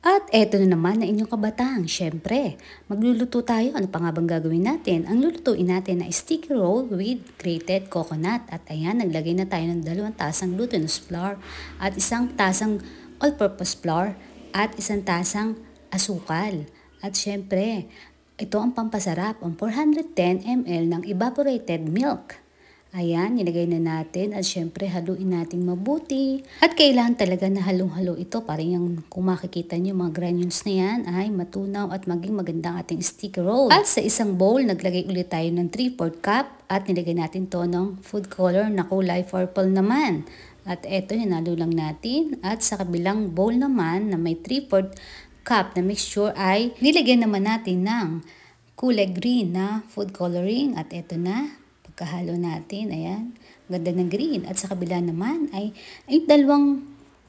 At eto na naman na inyong kabatang, syempre, magluluto tayo. Ano pa nga bang gagawin natin? Ang lulutuin natin na sticky roll with grated coconut. At ayan, naglagay na tayo ng 2 tasang glutinous flour at 1 tasang all-purpose flour at 1 tasang asukal. At syempre, ito ang pampasarap, ang 410 ml ng evaporated milk. Ayan, nilagay na natin at syempre haluin natin mabuti. At kailangan talaga na halong-halo ito para yung kung makikita nyo mga granules na yan ay matunaw at maging magandang ating sticky roll. At sa isang bowl, naglagay ulit tayo ng 3/4 cup at nilagay natin to ng food color na kulay purple naman. At eto, hinalo lang natin. At sa kabilang bowl naman na may 3/4 cup na mixture ay nilagyan naman natin ng kulay green na food coloring. At eto na. Pagkahalo natin, ayan, ganda ng green. At sa kabila naman ay 2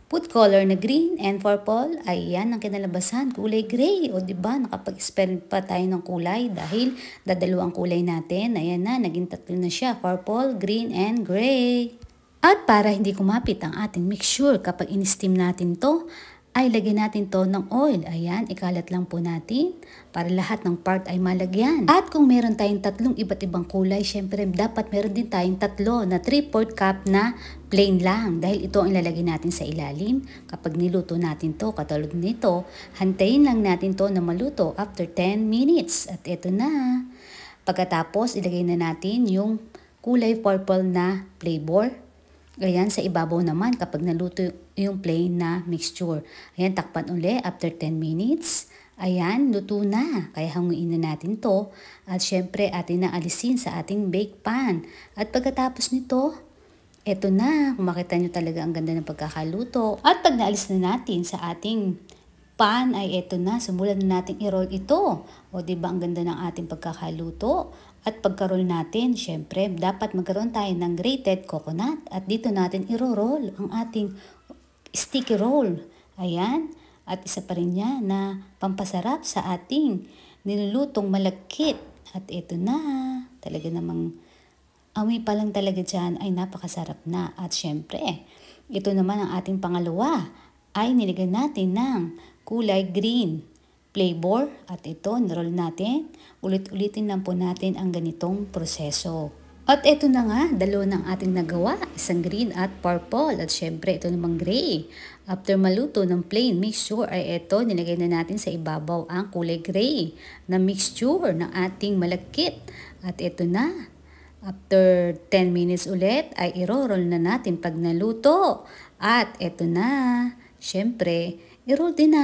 food color na green and purple. Ayan ang kinalabasan, kulay gray. O diba, nakapag-experiment pa tayo ng kulay dahil dadalawang kulay natin. Ayan na, naging 3 na siya, purple, green, and gray. At para hindi kumapit ang ating mixture kapag in-steam natin to, ay lagyan natin to ng oil. Ayan, ikalat lang po natin para lahat ng part ay malagyan. At kung meron tayong 3 iba't ibang kulay, syempre dapat meron din tayong 3 na 3/4 cup na plain lang. Dahil ito ang ilalagay natin sa ilalim. Kapag niluto natin to, katulad nito, hantayin lang natin to na maluto after 10 minutes. At ito na. Pagkatapos, ilagay na natin yung kulay purple na flavor. Ayan, sa ibabaw naman kapag naluto yung plain na mixture. Ayan, takpan uli after 10 minutes. Ayan, luto na. Kaya hanguin na natin to. At syempre, atin na alisin sa ating bake pan. At pagkatapos nito, eto na. Kung makita nyo talaga ang ganda ng pagkakaluto. At pag naalis na natin sa ating pan ay eto na, simulan na natin i-roll ito. O diba ang ganda ng ating pagkakaluto? At pagka-roll natin, syempre, dapat magkaroon tayo ng grated coconut. At dito natin i-roll ang ating sticky roll. Ayan. At isa pa rin yan na pampasarap sa ating nilulutong malagkit. At ito na, talaga namang amoy pa lang talaga dyan ay napakasarap na. At syempre, ito naman ang ating pangalawa ay nilagyan natin ng kulay green flavor. At ito, niroll natin. Ulit-ulitin lang po natin ang ganitong proseso. At ito na nga, 2 ng ating nagawa. Isang green at purple. At syempre, ito namang gray. After maluto ng plain mixture ay ito, nilagay na natin sa ibabaw ang kulay gray na mixture ng ating malagkit. At ito na. After 10 minutes ulit ay i-roll na natin pag naluto. At ito na. Syempre, i-roll din natin.